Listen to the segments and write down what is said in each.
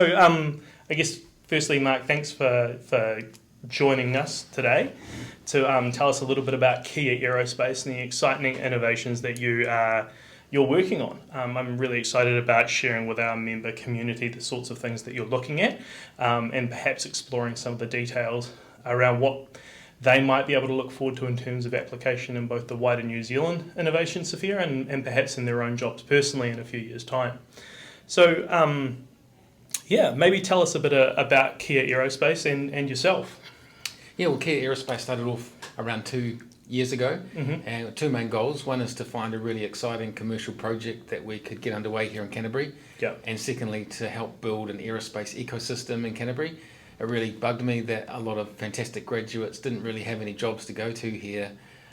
So, I guess firstly, Mark, thanks for joining us today to tell us a little bit about Kea Aerospace and the exciting innovations that you're working on. I'm really excited about sharing with our member community the sorts of things that you're looking at, and perhaps exploring some of the details around what they might be able to look forward to in terms of application in both the wider New Zealand innovation sphere and perhaps in their own jobs personally in a few years' time. So, yeah, maybe tell us a bit about Kea Aerospace and yourself. Yeah, well, Kea Aerospace started off around 2 years ago, and two main goals. One is to find a really exciting commercial project that we could get underway here in Canterbury, Yeah. and secondly, to help build an aerospace ecosystem in Canterbury. It really bugged me that a lot of fantastic graduates didn't really have any jobs to go to here,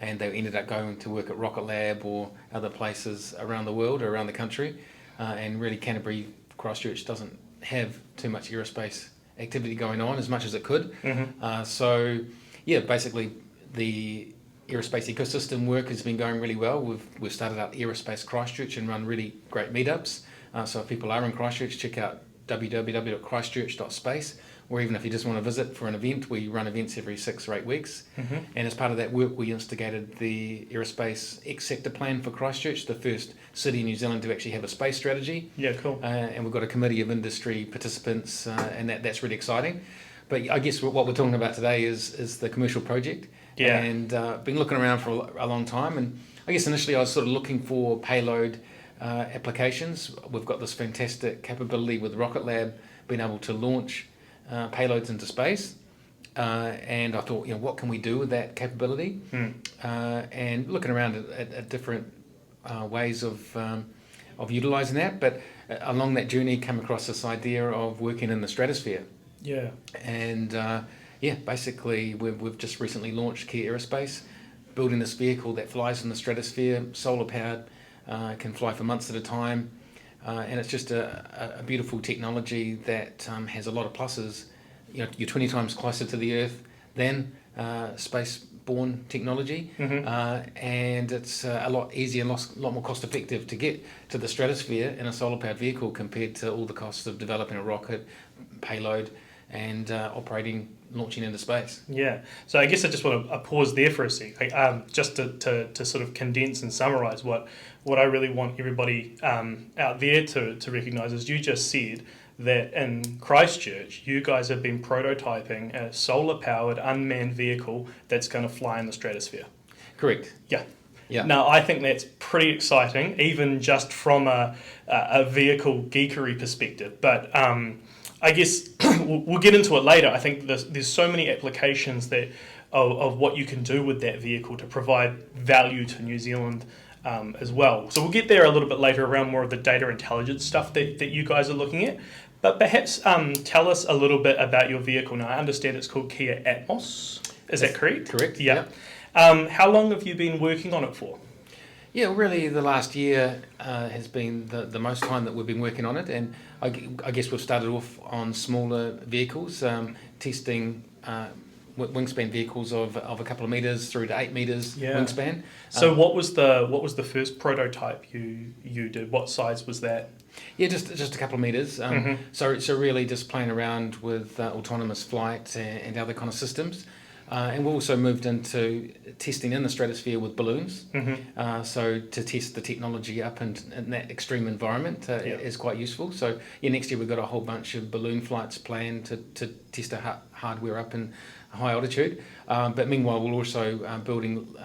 and they ended up going to work at Rocket Lab or other places around the world or around the country, and really Canterbury, Christchurch doesn't have too much aerospace activity going on as much as it could. So, yeah, basically the aerospace ecosystem work has been going really well. We've started out Aerospace Christchurch and run really great meetups. So if people are in Christchurch, check out www.christchurch.space, or even if you just want to visit for an event, we run events every 6 or 8 weeks. And as part of that work, we instigated the Aerospace X Sector Plan for Christchurch, the first city in New Zealand to actually have a space strategy. Yeah, cool. And we've got a committee of industry participants, and that's really exciting. But I guess what we're talking about today is the commercial project. Yeah. And been looking around for a long time. And I guess initially I was sort of looking for payload applications. We've got this fantastic capability with Rocket Lab, being able to launch payloads into space. And I thought, what can we do with that capability? And looking around at different ways of utilising that. But along that journey, came across this idea of working in the stratosphere. Yeah. And basically we've just recently launched Kea Aerospace, building this vehicle that flies in the stratosphere, solar powered, can fly for months at a time, and it's just a beautiful technology that has a lot of pluses. You're 20 times closer to the Earth than space-borne technology, and it's a lot easier and a lot more cost-effective to get to the stratosphere in a solar-powered vehicle compared to all the costs of developing a rocket, payload, and launching into space. Yeah. So I guess I just want to pause there for a sec, just to sort of condense and summarise what I really want everybody out there to recognise is you just said that in Christchurch you guys have been prototyping a solar-powered unmanned vehicle that's going to fly in the stratosphere. Correct. Yeah. Yeah. Now, I think that's pretty exciting, even just from a vehicle geekery perspective. But I guess we'll get into it later. I think there's so many applications of what you can do with that vehicle to provide value to New Zealand as well. So we'll get there a little bit later around more of the data intelligence stuff that you guys are looking at. But perhaps tell us a little bit about your vehicle. Now, I understand it's called Kea Atmos. Is that correct? Correct. Yeah. How long have you been working on it for? Yeah, really the last year has been the most time that we've been working on it, and I guess we've started off on smaller vehicles, testing wingspan vehicles of a couple of metres through to 8 metres wingspan. So what was the first prototype you did? What size was that? Yeah, just a couple of metres. So really just playing around with autonomous flight and other kind of systems. And we also moved into testing in the stratosphere with balloons. So to test the technology up in that extreme environment is quite useful. So next year we've got a whole bunch of balloon flights planned to test our hardware up in high altitude. But meanwhile we're also building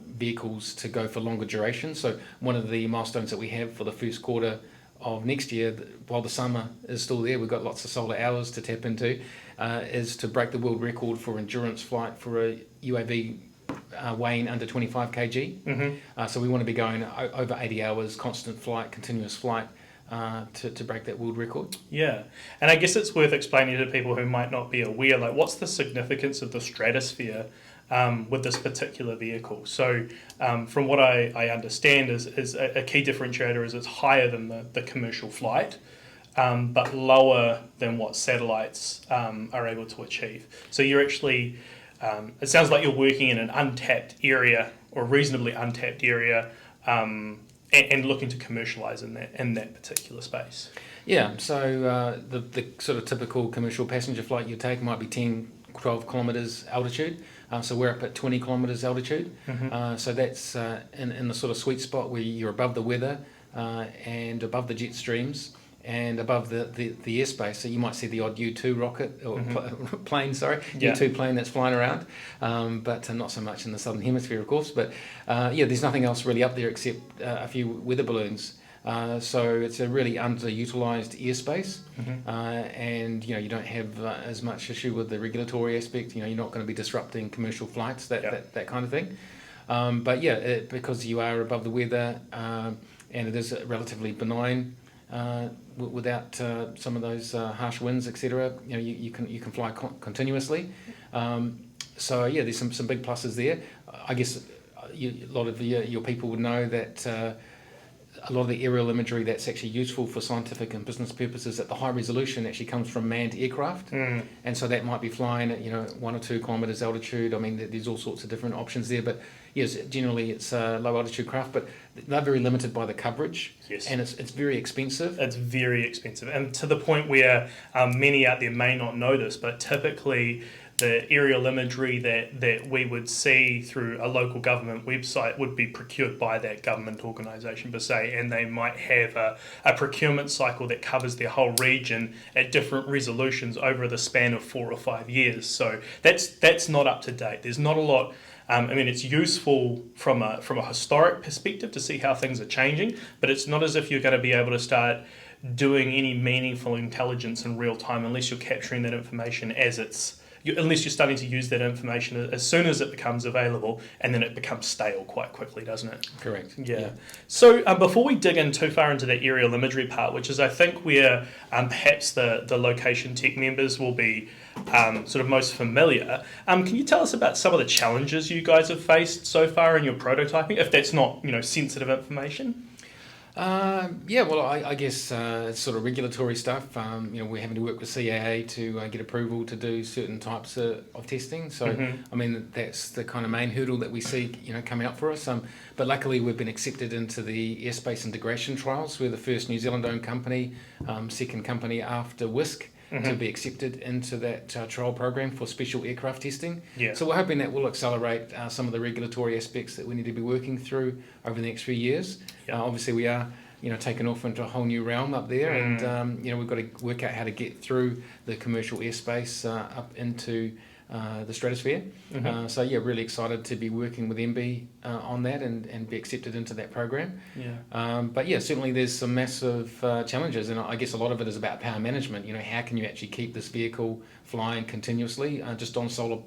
vehicles to go for longer duration. So one of the milestones that we have for the first quarter of next year, while the summer is still there, we've got lots of solar hours to tap into, is to break the world record for endurance flight for a UAV weighing under 25 kg. So we want to be going over 80 hours, constant flight, continuous flight, to break that world record. Yeah, and I guess it's worth explaining to people who might not be aware, like what's the significance of the stratosphere with this particular vehicle. So from what I understand is a key differentiator is it's higher than the commercial flight, but lower than what satellites are able to achieve. So you're actually, it sounds like you're working in an untapped area or reasonably untapped area and looking to commercialise in that particular space. Yeah, so the sort of typical commercial passenger flight you take might be 10, 12 kilometres altitude. So we're up at 20 kilometres altitude. So that's in the sort of sweet spot where you're above the weather and above the jet streams and above the airspace. So you might see the odd U2 rocket or plane, U2 plane that's flying around, but not so much in the southern hemisphere, of course. But there's nothing else really up there except a few weather balloons. So it's a really underutilised airspace, and you don't have as much issue with the regulatory aspect. You're not going to be disrupting commercial flights, that kind of thing. But because you are above the weather, and it is relatively benign, without some of those harsh winds, etc. You can fly continuously. So there's some big pluses there. I guess a lot of your people would know that. A lot of the aerial imagery that's actually useful for scientific and business purposes at the high resolution actually comes from manned aircraft, and so that might be flying at 1 or 2 kilometres altitude. I mean, there's all sorts of different options there, but yes, generally it's low altitude craft, but they're very limited by the coverage. Yes, and it's very expensive. It's very expensive, and to the point where many out there may not know this, but typically the aerial imagery that we would see through a local government website would be procured by that government organisation per se, and they might have a procurement cycle that covers their whole region at different resolutions over the span of 4 or 5 years. So that's not up to date. There's not a lot. It's useful from a historic perspective to see how things are changing, but it's not as if you're going to be able to start doing any meaningful intelligence in real time unless you're capturing that information unless you're starting to use that information as soon as it becomes available, and then it becomes stale quite quickly, doesn't it? Correct. Yeah. So before we dig in too far into the aerial imagery part, which is I think where perhaps the location tech members will be sort of most familiar, can you tell us about some of the challenges you guys have faced so far in your prototyping, if that's not sensitive information? I guess it's sort of regulatory stuff. We're having to work with CAA to get approval to do certain types of testing. So, that's the kind of main hurdle that we see, coming up for us. But luckily, we've been accepted into the Airspace integration trials. We're the first New Zealand-owned company, second company after Whisk, to be accepted into that trial program for special aircraft testing. Yeah. So we're hoping that will accelerate some of the regulatory aspects that we need to be working through over the next few years. Yeah. Obviously, we are taken off into a whole new realm up there, and we've got to work out how to get through the commercial airspace up into the stratosphere. Really excited to be working with MB on that and be accepted into that program. Certainly there's some massive challenges, and I guess a lot of it is about power management. How can you actually keep this vehicle flying continuously just on solar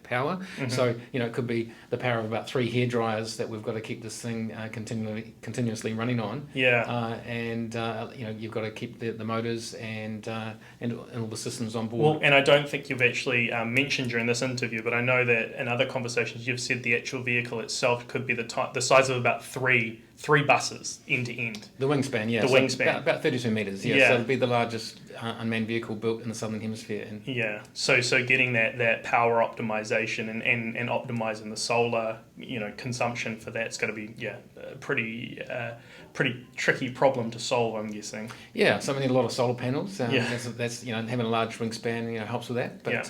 power? So it could be the power of about 3 hair dryers that we've got to keep this thing continuously running on. You've got to keep the motors and all the systems on board. Well, and I don't think you've actually mentioned during this interview, but I know that in other conversations you've said the actual vehicle itself could be the size of about three buses end to end. The wingspan, yeah. The wingspan. About 32 metres, yeah. So it'll be the largest unmanned vehicle built in the southern hemisphere. So getting that power optimization and optimizing the solar consumption for that's going to be a pretty tricky problem to solve, I'm guessing. Yeah, so we need a lot of solar panels. That's having a large wingspan helps with that. But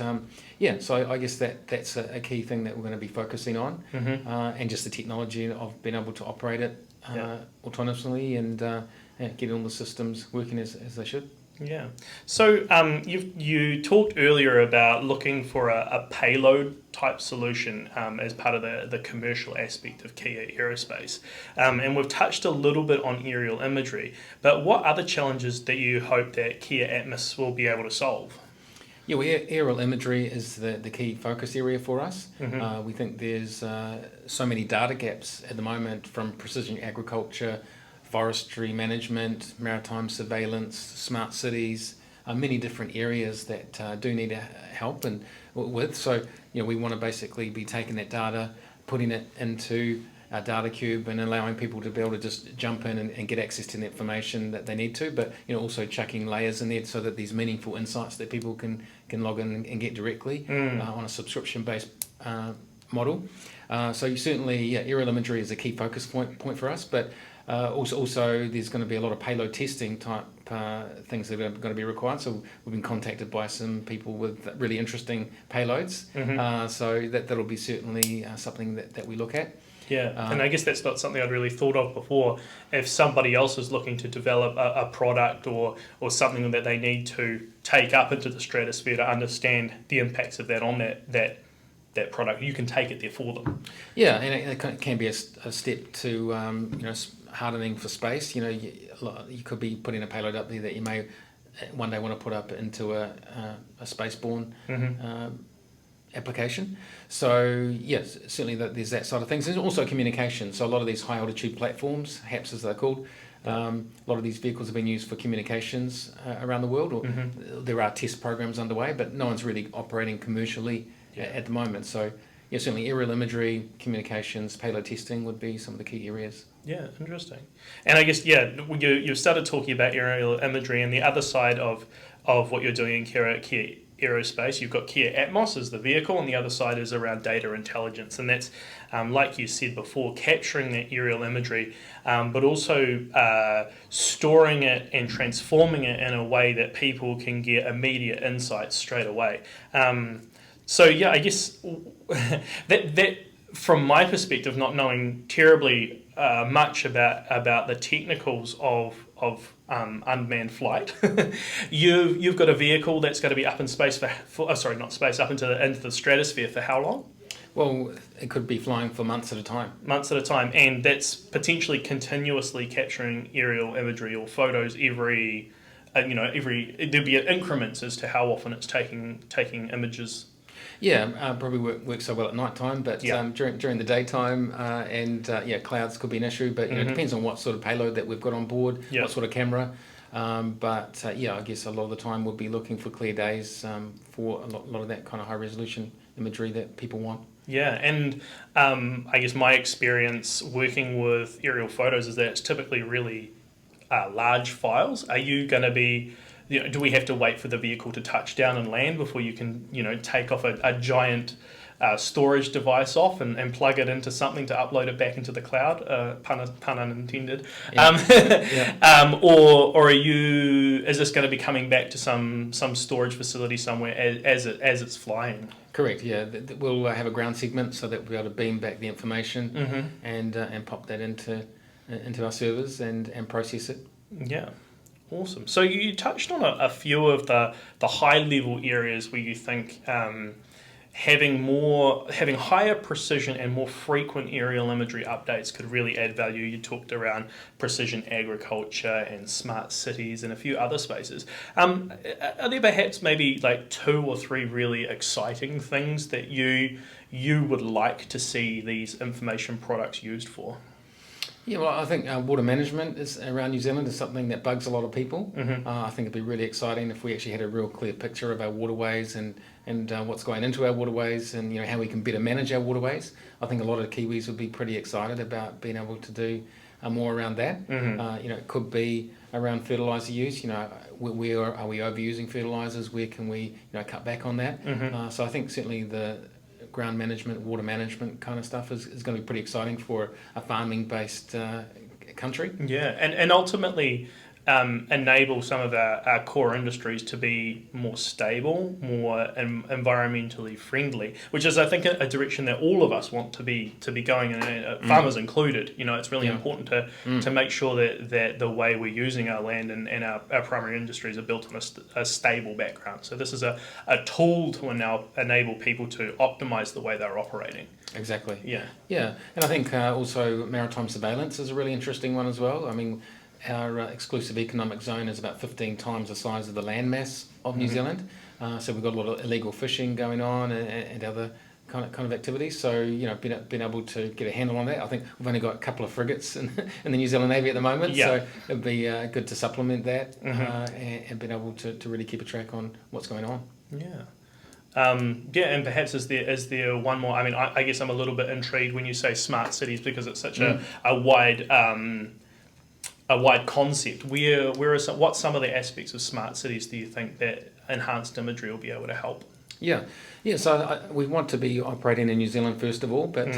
so I guess that's a key thing that we're going to be focusing on, and just the technology of being able to operate it autonomously and getting all the systems working as they should. Yeah. So you talked earlier about looking for a payload type solution as part of the commercial aspect of Kea Aerospace. And we've touched a little bit on aerial imagery, but what other challenges that you hope that Kea Atmos will be able to solve? Yeah, aerial imagery is the key focus area for us. We think there's so many data gaps at the moment, from precision agriculture, forestry management, maritime surveillance, smart cities, many different areas that do need help and with. So, we want to basically be taking that data, putting it into our data cube and allowing people to be able to just jump in and get access to the information that they need to, but also chucking layers in there so that there's meaningful insights that people can log in and get directly on a subscription-based model. So certainly, aerial imagery is a key focus point for us, but also there's going to be a lot of payload testing type things that are going to be required. So we've been contacted by some people with really interesting payloads. So that'll be certainly something that we look at. Yeah, and I guess that's not something I'd really thought of before. If somebody else is looking to develop a product or something that they need to take up into the stratosphere to understand the impacts of that on that product, you can take it there for them. Yeah, and it can be a step to hardening for space. You could be putting a payload up there that you may one day want to put up into a spaceborne application. So yes, certainly there's that side of things. There's also communication. So a lot of these high altitude platforms, HAPS as they're called, a lot of these vehicles have been used for communications around the world. There are test programs underway, but no one's really operating commercially at the moment. So certainly aerial imagery, communications, payload testing would be some of the key areas. Yeah, interesting. And I guess, you've started talking about aerial imagery, and the other side of what you're doing in Kea Aerospace, you've got Kea Atmos as the vehicle, and the other side is around data intelligence. And that's, like you said before, capturing that aerial imagery, but also storing it and transforming it in a way that people can get immediate insights straight away. I guess that from my perspective, not knowing terribly much about the technicals of unmanned flight, you've got a vehicle that's going to be up in space up into the stratosphere for how long? Well, it could be flying for months at a time. Months at a time, and that's potentially continuously capturing aerial imagery or photos every there'll be increments as to how often it's taking images. Yeah, probably works so well at night time, but during the daytime clouds could be an issue. But it depends on what sort of payload that we've got on board, what sort of camera. I guess a lot of the time we'll be looking for clear days for a lot of that kind of high resolution imagery that people want. Yeah, and I guess my experience working with aerial photos is that it's typically really large files. Are you going to be do we have to wait for the vehicle to touch down and land before you can, take off a giant storage device off and plug it into something to upload it back into the cloud? Pun unintended. Yeah. Or is this going to be coming back to some storage facility somewhere as it's flying? Correct. Yeah, we'll have a ground segment so that we'll be able to beam back the information and pop that into our servers and process it. Yeah. Awesome. So you touched on a few of the high level areas where you think having higher precision and more frequent aerial imagery updates could really add value. You talked around precision agriculture and smart cities and a few other spaces. Are there perhaps maybe like 2 or 3 really exciting things that you would like to see these information products used for? Yeah, well, I think water management around New Zealand is something that bugs a lot of people. I think it'd be really exciting if we actually had a real clear picture of our waterways and what's going into our waterways and how we can better manage our waterways. I think a lot of Kiwis would be pretty excited about being able to do more around that. It could be around fertiliser use. Where are we overusing fertilisers? Where can we cut back on that? So I think certainly the ground management, water management kind of stuff is going to be pretty exciting for a farming-based country. Yeah, and ultimately enable some of our core industries to be more stable, more environmentally friendly, which is, I think, a direction that all of us want to be going in, farmers included. It's really important to make sure that the way we're using our land and our primary industries are built on a stable background. So this is a tool to now enable people to optimize the way they're operating. Exactly. Yeah. Yeah, and I think also maritime surveillance is a really interesting one as well. I mean, our exclusive economic zone is about 15 times the size of the landmass of New Zealand. So we've got a lot of illegal fishing going on and other kind of activities. So, being able to get a handle on that. I think we've only got a couple of frigates in the New Zealand Navy at the moment. Yeah. So it'd be good to supplement that and being able to really keep a track on what's going on. Yeah. And perhaps is there one more? I mean, I guess I'm a little bit intrigued when you say smart cities because it's such a wide concept. What's some of the aspects of smart cities do you think that enhanced imagery will be able to help? Yeah, yeah. So we want to be operating in New Zealand first of all, but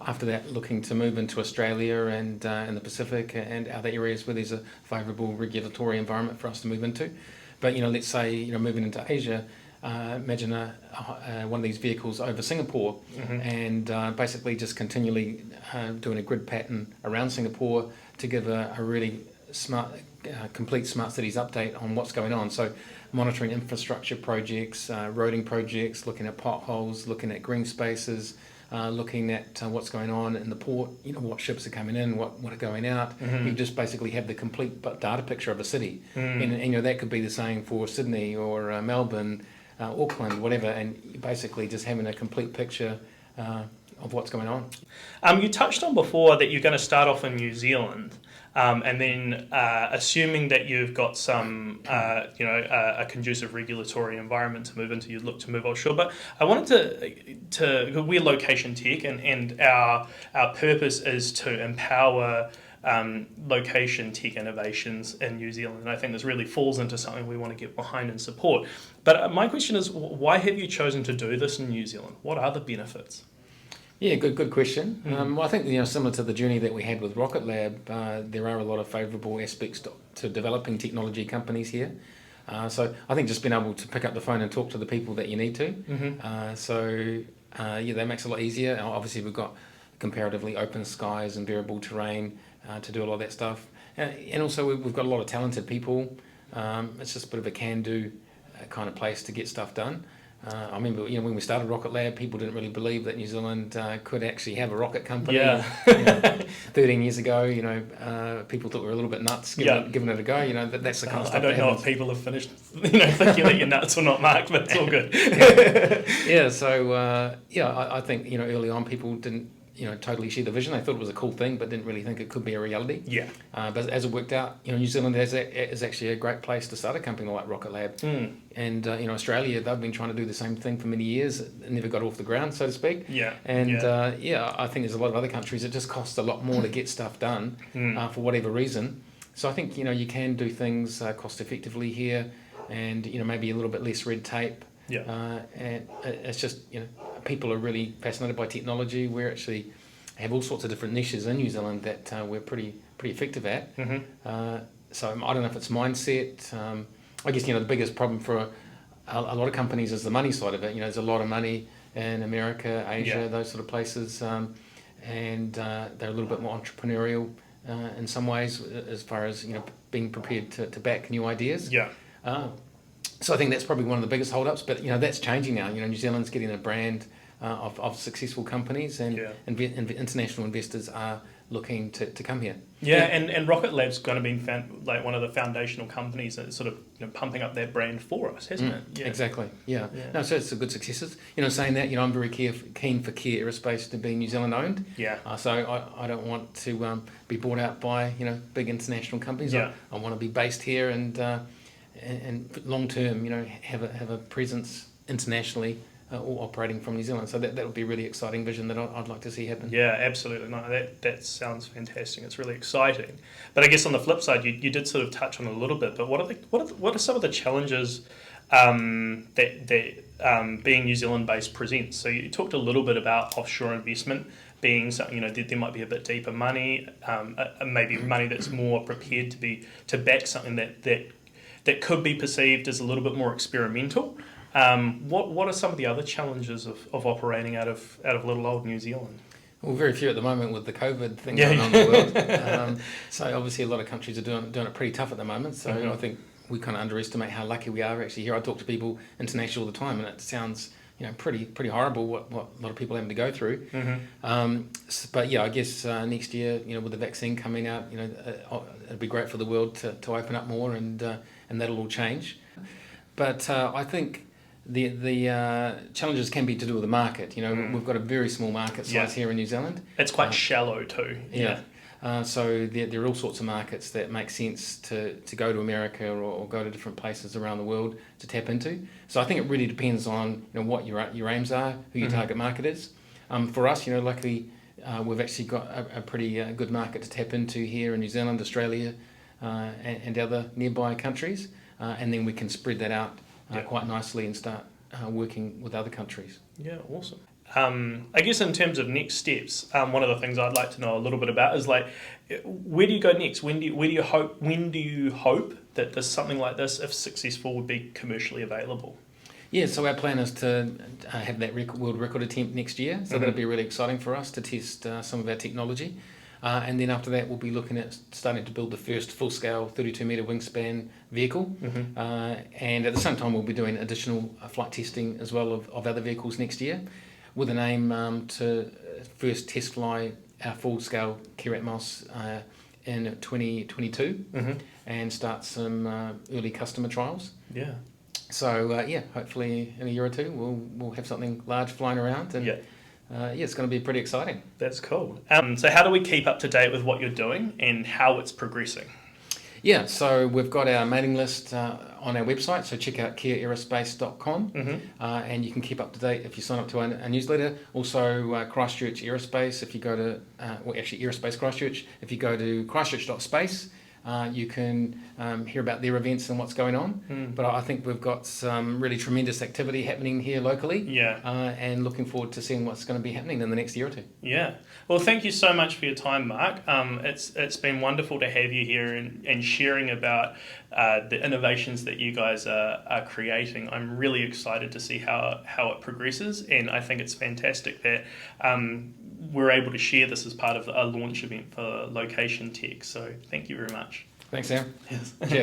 after that, looking to move into Australia and in the Pacific and other areas where there's a favourable regulatory environment for us to move into. But let's say moving into Asia. Imagine one of these vehicles over Singapore and basically just continually doing a grid pattern around Singapore to give a really smart, complete smart cities update on what's going on. So monitoring infrastructure projects, roading projects, looking at potholes, looking at green spaces, looking at what's going on in the port, what ships are coming in, what are going out. You just basically have the complete data picture of a city. And that could be the same for Sydney or Melbourne, Auckland, whatever, and basically just having a complete picture of what's going on. You touched on before that you're going to start off in New Zealand, and then assuming that you've got some, a conducive regulatory environment to move into, you'd look to move offshore. But I wanted to we're location tech, and our purpose is to empower location tech innovations in New Zealand. And I think this really falls into something we want to get behind and support. But my question is, why have you chosen to do this in New Zealand? What are the benefits? Yeah, good question. Well, I think similar to the journey that we had with Rocket Lab, there are a lot of favourable aspects to developing technology companies here. So I think just being able to pick up the phone and talk to the people that you need to. That makes it a lot easier. Obviously, we've got comparatively open skies and variable terrain to do a lot of that stuff. And also we've got a lot of talented people. It's just a bit of a can-do kind of place to get stuff done. I remember, when we started Rocket Lab, people didn't really believe that New Zealand could actually have a rocket company. Yeah. 13 years ago, people thought we were a little bit nuts giving it a go. That's the kind of stuff. I don't know if people have finished, thinking that you're nuts or not, Mark, but it's all good. I think, early on people didn't, totally share the vision. They thought it was a cool thing, but didn't really think it could be a reality. Yeah. But as it worked out, New Zealand is actually a great place to start a company like Rocket Lab. And Australia, they've been trying to do the same thing for many years. It never got off the ground, so to speak. Yeah. And I think there's a lot of other countries. It just costs a lot more to get stuff done for whatever reason. So I think you can do things cost effectively here, and maybe a little bit less red tape. Yeah. And it's just people are really fascinated by technology. We actually have all sorts of different niches in New Zealand that we're pretty effective at. So I don't know if it's mindset. I guess the biggest problem for a lot of companies is the money side of it. There's a lot of money in America, Asia, those sort of places, and they're a little bit more entrepreneurial in some ways, as far as being prepared to back new ideas. Yeah. So I think that's probably one of the biggest holdups, but that's changing now. New Zealand's getting a brand of successful companies, and international investors are looking to come here. Yeah, and Rocket Lab's going to be like one of the foundational companies that's sort of pumping up that brand for us, hasn't it? Yeah. Exactly. Yeah. No, so it's a good successes. Saying that, I'm very keen for Kea Aerospace to be New Zealand owned. Yeah. So I don't want to be bought out by big international companies. Yeah. I want to be based here and long term, have a presence internationally, or operating from New Zealand. So that would be a really exciting vision that I'd like to see happen. Yeah, absolutely. No, that sounds fantastic. It's really exciting. But I guess on the flip side, you did sort of touch on it a little bit. But what are some of the challenges that being New Zealand based presents? So you talked a little bit about offshore investment being something, there might be a bit deeper money, maybe money that's more prepared to back something that could be perceived as a little bit more experimental. What are some of the other challenges of operating out of little old New Zealand? Well, very few at the moment with the COVID thing going on in the world. So obviously a lot of countries are doing it pretty tough at the moment. So I think we kind of underestimate how lucky we are actually here. I talk to people internationally all the time, and it sounds pretty horrible what a lot of people are having to go through. But I guess next year, with the vaccine coming out, it'd be great for the world to open up more, and that'll all change. But I think the challenges can be to do with the market. We've got a very small market size here in New Zealand. It's quite shallow too. So there are all sorts of markets that make sense to go to America or go to different places around the world to tap into. So I think it really depends on what your aims are, who your target market is. For us, luckily we've actually got a pretty good market to tap into here in New Zealand, Australia, and other nearby countries, and then we can spread that out quite nicely and start working with other countries. Yeah, awesome. I guess in terms of next steps, one of the things I'd like to know a little bit about is like, where do you go next? When do you hope that something like this, if successful, would be commercially available? Yeah, so our plan is to have that world record attempt next year. So that'll be really exciting for us to test some of our technology. And then after that, we'll be looking at starting to build the first full-scale 32-metre wingspan vehicle. And at the same time, we'll be doing additional flight testing as well of other vehicles next year, with an aim to first test fly our full-scale Kea Aerospace in 2022 and start some early customer trials. Yeah. So hopefully in a year or two we'll have something large flying around, and it's going to be pretty exciting. That's cool. So how do we keep up to date with what you're doing and how it's progressing? Yeah, so we've got our mailing list on our website, so check out keaaerospace.com and you can keep up to date if you sign up to our newsletter. Also Christchurch Aerospace, if you go to, Airspace Christchurch, if you go to christchurch.space, you can hear about their events and what's going on. But I think we've got some really tremendous activity happening here locally. Yeah. And looking forward to seeing what's going to be happening in the next year or two. Yeah. Well, thank you so much for your time, Mark. It's been wonderful to have you here and sharing about the innovations that you guys are creating. I'm really excited to see how it progresses, and I think it's fantastic that we're able to share this as part of a launch event for Location Tech. So thank you very much. Thanks, Sam. Yes. Cheers.